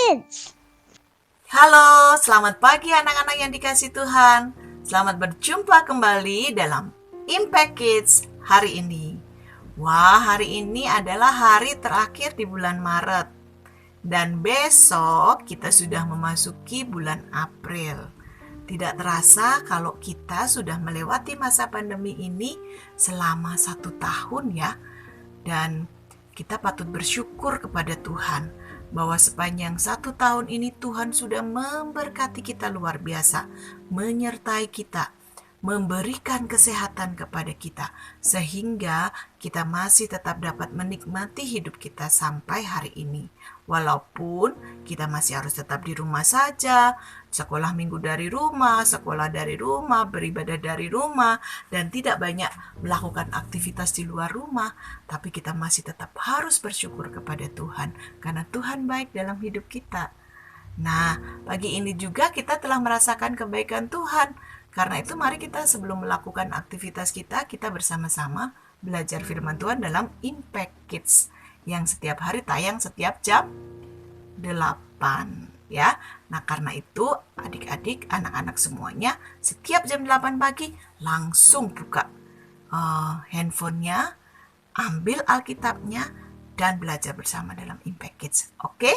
Kids. Halo, selamat pagi anak-anak yang dikasih Tuhan. Selamat berjumpa kembali dalam Impact Kids hari ini. Wah, hari ini adalah hari terakhir di bulan Maret. Dan besok kita sudah memasuki bulan April. Tidak terasa kalau kita sudah melewati masa pandemi ini selama 1 tahun ya. Dan kita patut bersyukur kepada Tuhan bahwa sepanjang 1 tahun ini Tuhan sudah memberkati kita luar biasa, menyertai kita, memberikan kesehatan kepada kita, sehingga kita masih tetap dapat menikmati hidup kita sampai hari ini. Walaupun kita masih harus tetap di rumah saja, sekolah minggu dari rumah, sekolah dari rumah, beribadah dari rumah, dan tidak banyak melakukan aktivitas di luar rumah, tapi kita masih tetap harus bersyukur kepada Tuhan, karena Tuhan baik dalam hidup kita. Nah, pagi ini juga kita telah merasakan kebaikan Tuhan. Karena itu mari kita sebelum melakukan aktivitas kita bersama-sama belajar firman Tuhan dalam Impact Kids yang setiap hari tayang setiap jam 8 ya. Nah, karena itu adik-adik, anak-anak semuanya setiap jam 8 pagi langsung buka handphonenya, ambil Alkitabnya dan belajar bersama dalam Impact Kids. Oke?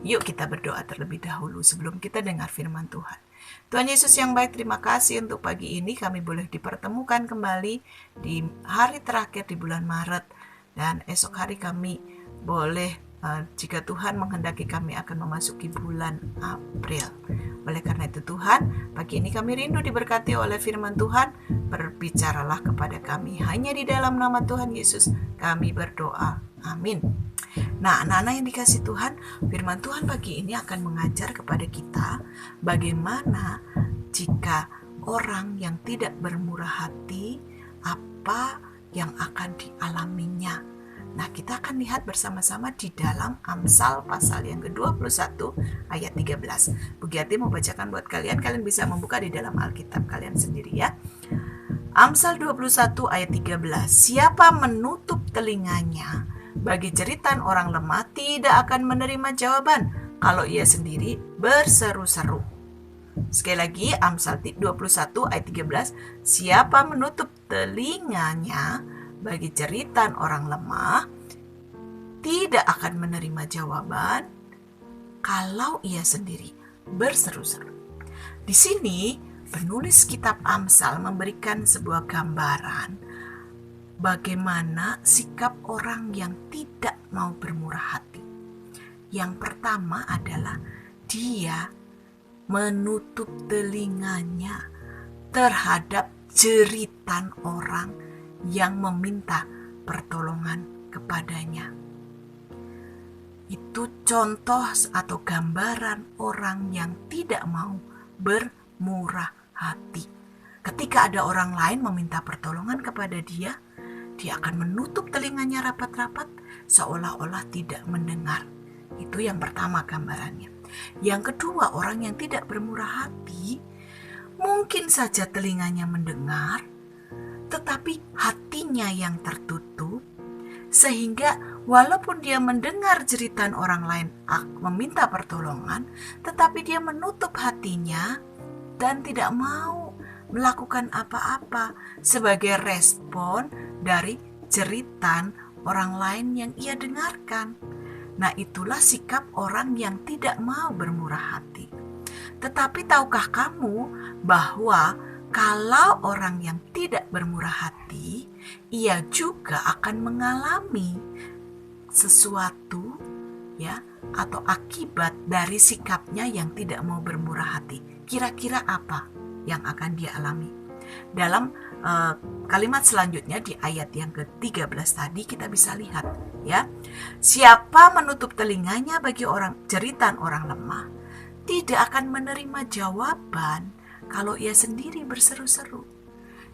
Yuk kita berdoa terlebih dahulu sebelum kita dengar firman Tuhan. Tuhan Yesus yang baik, terima kasih untuk pagi ini kami boleh dipertemukan kembali di hari terakhir di bulan Maret. Dan esok hari kami boleh, jika Tuhan menghendaki, kami akan memasuki bulan April. Oleh karena itu Tuhan, pagi ini kami rindu diberkati oleh firman Tuhan. Berbicaralah kepada kami. Hanya di dalam nama Tuhan Yesus kami berdoa. Amin. Nah, anak-anak yang dikasih Tuhan, firman Tuhan pagi ini akan mengajar kepada kita bagaimana jika orang yang tidak bermurah hati, apa yang akan dialaminya. Nah, kita akan lihat bersama-sama di dalam Amsal pasal yang ke-21 ayat 13. Bu Giati mau bacakan buat kalian bisa membuka di dalam Alkitab kalian sendiri ya. Amsal 21 ayat 13. Siapa menutup telinganya bagi jeritan orang lemah tidak akan menerima jawaban kalau ia sendiri berseru-seru. Sekali lagi, Amsal 21 ayat 13. Siapa menutup telinganya bagi jeritan orang lemah tidak akan menerima jawaban kalau ia sendiri berseru-seru. Di sini, penulis kitab Amsal memberikan sebuah gambaran bagaimana sikap orang yang tidak mau bermurah hati. Yang pertama adalah dia menutup telinganya terhadap jeritan orang yang meminta pertolongan kepadanya. Itu contoh atau gambaran orang yang tidak mau bermurah hati. Ketika ada orang lain meminta pertolongan kepada dia akan menutup telinganya rapat-rapat seolah-olah tidak mendengar. Itu yang pertama gambarannya. Yang kedua, orang yang tidak bermurah hati mungkin saja telinganya mendengar, tetapi hatinya yang tertutup, sehingga walaupun dia mendengar jeritan orang lain meminta pertolongan, tetapi dia menutup hatinya dan tidak mau melakukan apa-apa sebagai respon dari jeritan orang lain yang ia dengarkan. Nah, itulah sikap orang yang tidak mau bermurah hati. Tetapi tahukah kamu bahwa kalau orang yang tidak bermurah hati, ia juga akan mengalami sesuatu ya atau akibat dari sikapnya yang tidak mau bermurah hati. Kira-kira apa yang akan dia alami? Dalam kalimat selanjutnya di ayat yang ke-13 tadi kita bisa lihat ya. Siapa menutup telinganya bagi jeritan orang lemah tidak akan menerima jawaban kalau ia sendiri berseru-seru.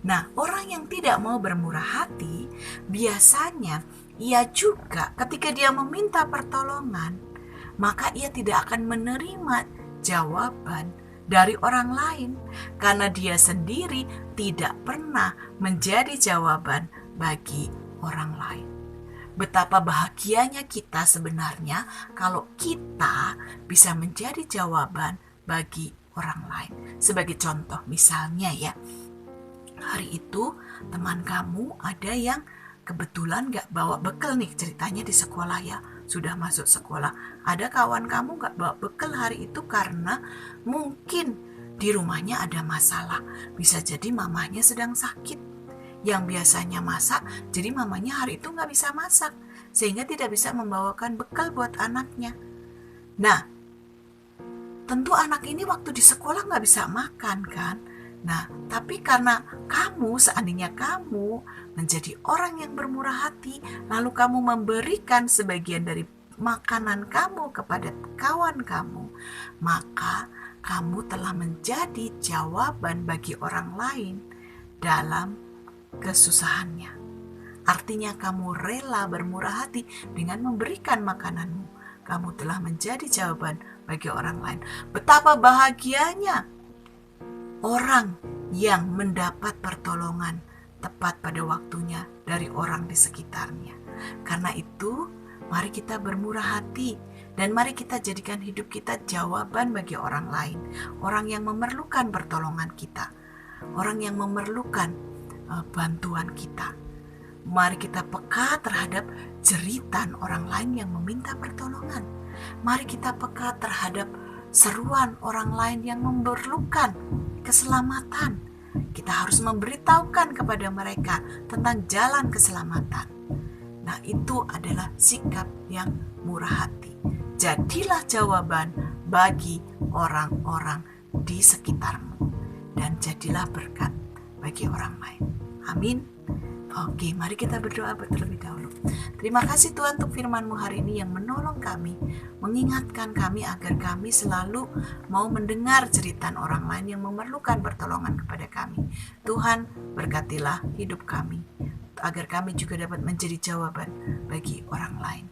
Nah, orang yang tidak mau bermurah hati biasanya ia juga ketika dia meminta pertolongan, maka ia tidak akan menerima jawaban dari orang lain karena dia sendiri tidak pernah menjadi jawaban bagi orang lain. Betapa bahagianya kita sebenarnya kalau kita bisa menjadi jawaban bagi orang lain. Sebagai contoh misalnya ya, hari itu teman kamu ada yang kebetulan gak bawa bekal nih, ceritanya di sekolah ya, sudah masuk sekolah. Ada kawan kamu gak bawa bekal hari itu karena mungkin di rumahnya ada masalah. Bisa jadi mamanya sedang sakit. Yang biasanya masak, jadi mamanya hari itu gak bisa masak, sehingga tidak bisa membawakan bekal buat anaknya. Nah, tentu anak ini waktu di sekolah gak bisa makan kan. Nah, tapi karena kamu, seandainya kamu menjadi orang yang bermurah hati, lalu kamu memberikan sebagian dari makanan kamu kepada kawan kamu, maka kamu telah menjadi jawaban bagi orang lain dalam kesusahannya. Artinya kamu rela bermurah hati dengan memberikan makananmu. Kamu telah menjadi jawaban bagi orang lain. Betapa bahagianya orang yang mendapat pertolongan tepat pada waktunya dari orang di sekitarnya. Karena itu, mari kita bermurah hati dan mari kita jadikan hidup kita jawaban bagi orang lain. Orang yang memerlukan pertolongan kita. Orang yang memerlukan bantuan kita. Mari kita peka terhadap jeritan orang lain yang meminta pertolongan. Mari kita peka terhadap seruan orang lain yang memerlukan keselamatan. Kita harus memberitahukan kepada mereka tentang jalan keselamatan. Nah, itu adalah sikap yang murah hati. Jadilah jawaban bagi orang-orang di sekitarmu dan jadilah berkat bagi orang lain. Amin. Oke, mari kita berdoa terlebih dahulu. Terima kasih Tuhan untuk firman-Mu hari ini yang menolong kami, mengingatkan kami agar kami selalu mau mendengar jeritan orang lain yang memerlukan pertolongan kepada kami. Tuhan, berkatilah hidup kami, agar kami juga dapat menjadi jawaban bagi orang lain.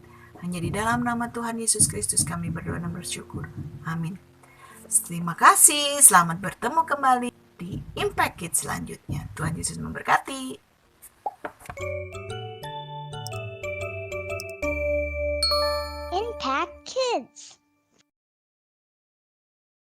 Hanya di dalam nama Tuhan Yesus Kristus kami berdoa dan bersyukur. Amin. Terima kasih, selamat bertemu kembali di Impact Kids selanjutnya. Tuhan Yesus memberkati. Impact Kids.